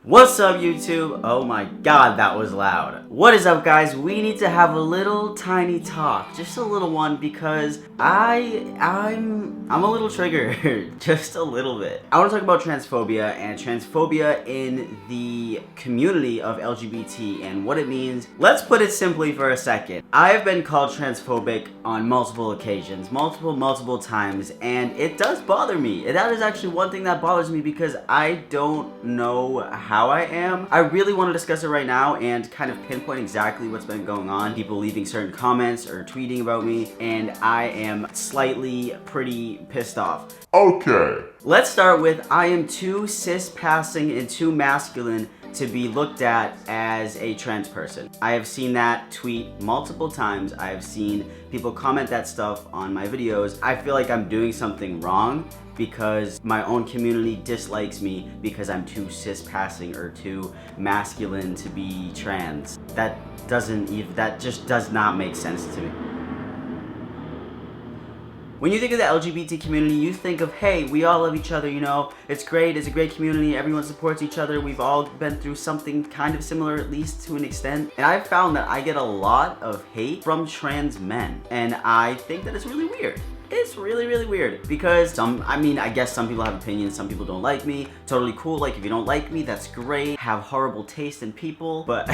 What's up, YouTube? Oh my god, that was loud. What is up, guys? We need to have a little tiny talk, just a little one, because I'm a little triggered, just a little bit. I want to talk about transphobia and transphobia in the community of LGBT and what it means. Let's put it simply for a second. I have been called transphobic on multiple occasions, multiple times, and it does bother me. That is actually one thing that bothers me because I don't know how I am. I really want to discuss it right now and kind of pinpoint exactly what's been going on. People leaving certain comments or tweeting about me, and I am slightly pretty pissed off. Okay. Let's start with I am too cis-passing and too masculine to be looked at as a trans person. I have seen that tweet multiple times. I have seen people comment that stuff on my videos. I feel like I'm doing something wrong because my own community dislikes me because I'm too cis-passing or too masculine to be trans. That just does not make sense to me. When you think of the LGBT community, you think of, hey, we all love each other, you know, it's great, it's a great community, everyone supports each other, we've all been through something kind of similar, at least to an extent. And I've found that I get a lot of hate from trans men, and I think that it's really weird. It's really weird because I guess some people have opinions, some people don't like me. Totally cool, like if you don't like me, that's great. Have horrible taste in people, but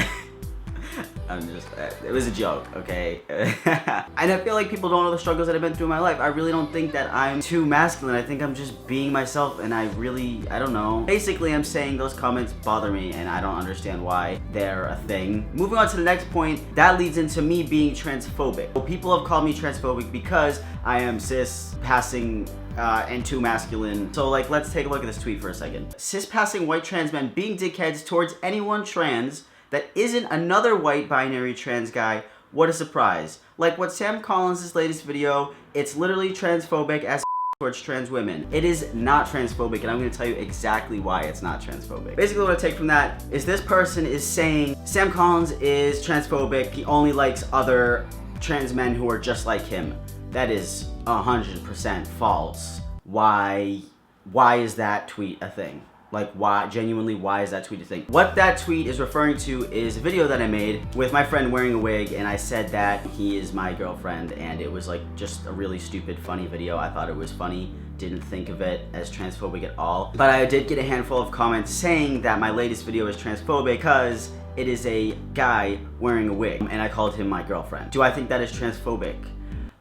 it was a joke, okay? And I feel like people don't know the struggles that I've been through in my life. I really don't think that I'm too masculine. I think I'm just being myself, and I don't know. Basically, I'm saying those comments bother me, and I don't understand why they're a thing. Moving on to the next point, that leads into me being transphobic. Well, people have called me transphobic because I am cis-passing and too masculine. So let's take a look at this tweet for a second. Cis-passing white trans men being dickheads towards anyone trans that isn't another white binary trans guy. What a surprise. Like what Sam Collins' latest video, it's literally transphobic as towards trans women. It is not transphobic, and I'm going to tell you exactly why it's not transphobic. Basically, what I take from that is this person is saying Sam Collins is transphobic, he only likes other trans men who are just like him. That is 100% false. Why is that tweet a thing? Like, why is that tweet a thing? What that tweet is referring to is a video that I made with my friend wearing a wig, and I said that he is my girlfriend, and it was like just a really stupid, funny video. I thought it was funny, didn't think of it as transphobic at all. But I did get a handful of comments saying that my latest video is transphobic because it is a guy wearing a wig, and I called him my girlfriend. Do I think that is transphobic?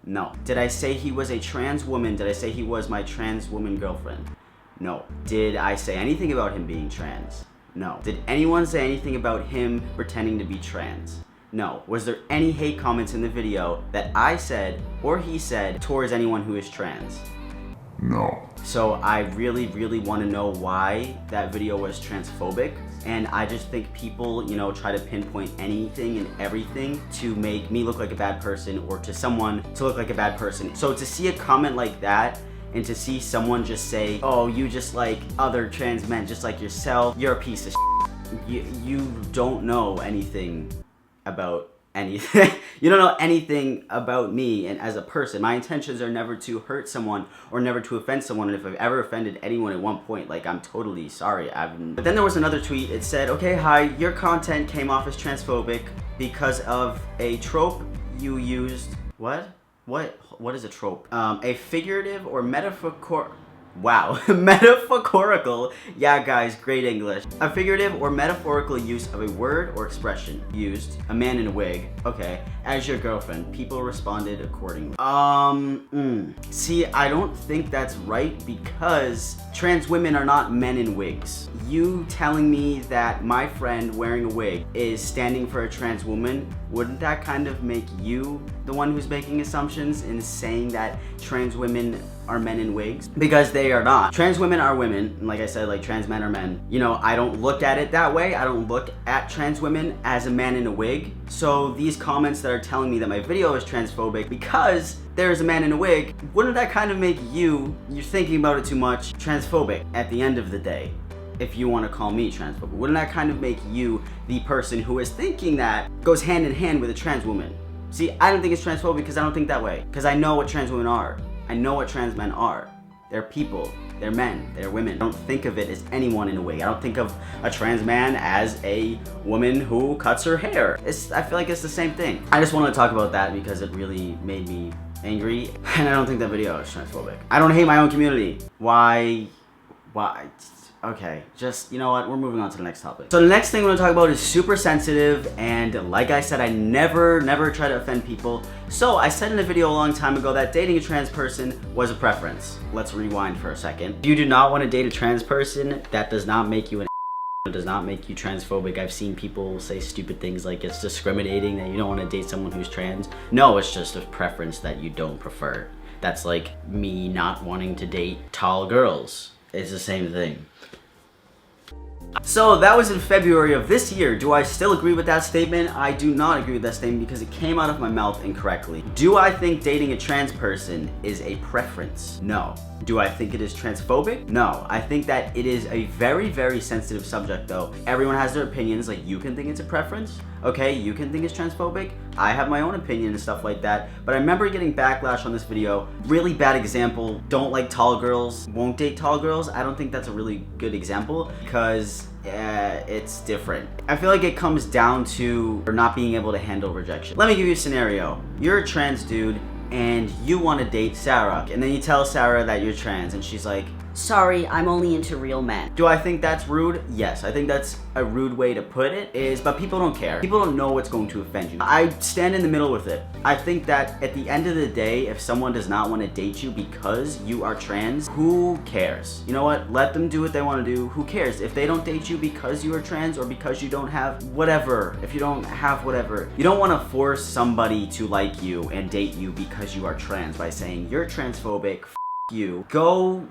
No. Did I say he was a trans woman? Did I say he was my trans woman girlfriend? No. Did I say anything about him being trans? No. Did anyone say anything about him pretending to be trans? No. Was there any hate comments in the video that I said or he said towards anyone who is trans? No. So I really want to know why that video was transphobic, and I just think people, you know, try to pinpoint anything and everything to make me look like a bad person or to someone to look like a bad person. So to see a comment like that, and to see someone just say, oh, you just like other trans men just like yourself, you're a piece of shit. You don't know anything about anything. You don't know anything about me and as a person. My intentions are never to hurt someone or never to offend someone, and if I've ever offended anyone at one point, like, I'm totally sorry. But then there was another tweet. It said, okay, hi, your content came off as transphobic because of a trope you used. What is a trope? A figurative or metaphorical, metaphorical, yeah guys, great English. A figurative or metaphorical use of a word or expression used, a man in a wig, okay, as your girlfriend. People responded accordingly. See, I don't think that's right because trans women are not men in wigs. You telling me that my friend wearing a wig is standing for a trans woman, wouldn't that kind of make you the one who's making assumptions in saying that trans women are men in wigs? Because they are not. Trans women are women, and like I said, like trans men are men. You know, I don't look at it that way. I don't look at trans women as a man in a wig. So these comments that are telling me that my video is transphobic because there's a man in a wig, wouldn't that kind of make you're thinking about it too much, transphobic at the end of the day? If you want to call me transphobic, wouldn't that kind of make you the person who is thinking that goes hand in hand with a trans woman? See, I don't think it's transphobic because I don't think that way. Because I know what trans women are. I know what trans men are. They're people. They're men, they're women. I don't think of it as anyone in a wig. I don't think of a trans man as a woman who cuts her hair. I feel like it's the same thing. I just want to talk about that because it really made me angry, and I don't think that video is transphobic. I don't hate my own community. Why? Okay, just, you know what, we're moving on to the next topic. So the next thing we're gonna talk about is super sensitive, and like I said, I never try to offend people. So I said in a video a long time ago that dating a trans person was a preference. Let's rewind for a second. If you do not want to date a trans person, that does not make you an it does not make you transphobic. I've seen people say stupid things like it's discriminating that you don't want to date someone who's trans. No, it's just a preference that you don't prefer. That's like me not wanting to date tall girls. It's the same thing. So that was in February of this year. Do I still agree with that statement? I do not agree with that statement because it came out of my mouth incorrectly. Do I think dating a trans person is a preference? No. Do I think it is transphobic? No. I think that it is a very sensitive subject though. Everyone has their opinions, like you can think it's a preference, okay? You can think it's transphobic. I have my own opinion and stuff like that, but I remember getting backlash on this video. Really bad example, don't like tall girls, won't date tall girls. I don't think that's a really good example because it's different. I feel like it comes down to not being able to handle rejection. Let me give you a scenario. You're a trans dude and you want to date Sarah, and then you tell Sarah that you're trans and she's like, sorry, I'm only into real men. Do I think that's rude? Yes, I think that's a rude way to put it, but people don't care. People don't know what's going to offend you. I stand in the middle with it. I think that at the end of the day, if someone does not want to date you because you are trans, who cares? You know what? Let them do what they want to do. Who cares? If they don't date you because you are trans or because you don't have whatever, if you don't have whatever, you don't want to force somebody to like you and date you because you are trans by saying you're transphobic, you. Go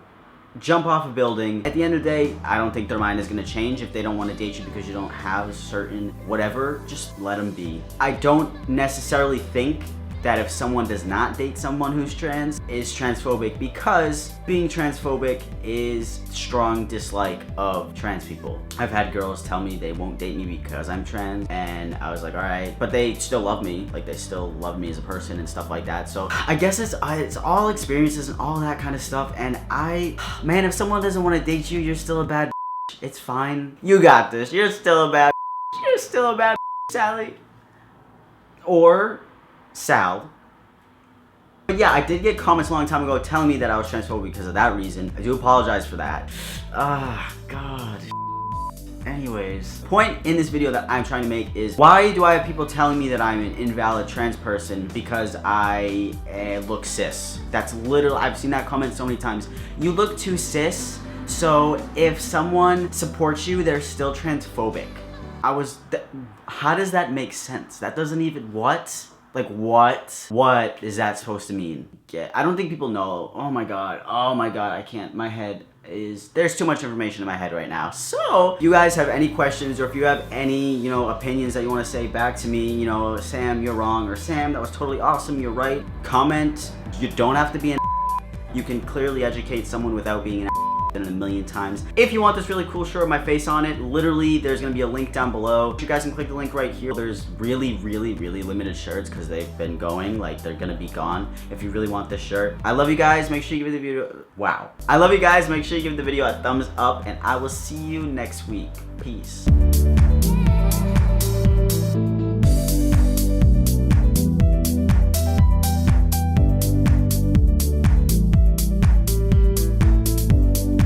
jump off a building. At the end of the day, I don't think their mind is going to change if they don't want to date you because you don't have a certain whatever. Just let them be. I don't necessarily think that if someone does not date someone who's trans is transphobic, because being transphobic is strong dislike of trans people. I've had girls tell me they won't date me because I'm trans, and I was like, all right, but they still love me. Like, they still love me as a person and stuff like that. So I guess it's all experiences and all that kind of stuff. And man, if someone doesn't want to date you, you're still a bad it's fine. You got this. You're still a bad You're still a bad Sally. Or Sal. But yeah, I did get comments a long time ago telling me that I was transphobic because of that reason. I do apologize for that. God. Anyways, the point in this video that I'm trying to make is, why do I have people telling me that I'm an invalid trans person because I look cis? That's literally, I've seen that comment so many times. You look too cis, so if someone supports you, they're still transphobic. How does that make sense? That doesn't even, what? Like, what? What is that supposed to mean? Yeah, I don't think people know. Oh my god, I can't. My head is, there's too much information in my head right now. So, you guys have any questions, or if you have any, opinions that you want to say back to me, Sam, you're wrong, or Sam, that was totally awesome, you're right. Comment. You don't have to be an You can clearly educate someone without being an than a million times. If you want this really cool shirt with my face on it, literally there's gonna be a link down below. You guys can click the link right here. There's really limited shirts because they've been going, like they're gonna be gone. If you really want this shirt, I love you guys. Make sure you give the video, I love you guys. Make sure you give the video a thumbs up, and I will see you next week. Peace.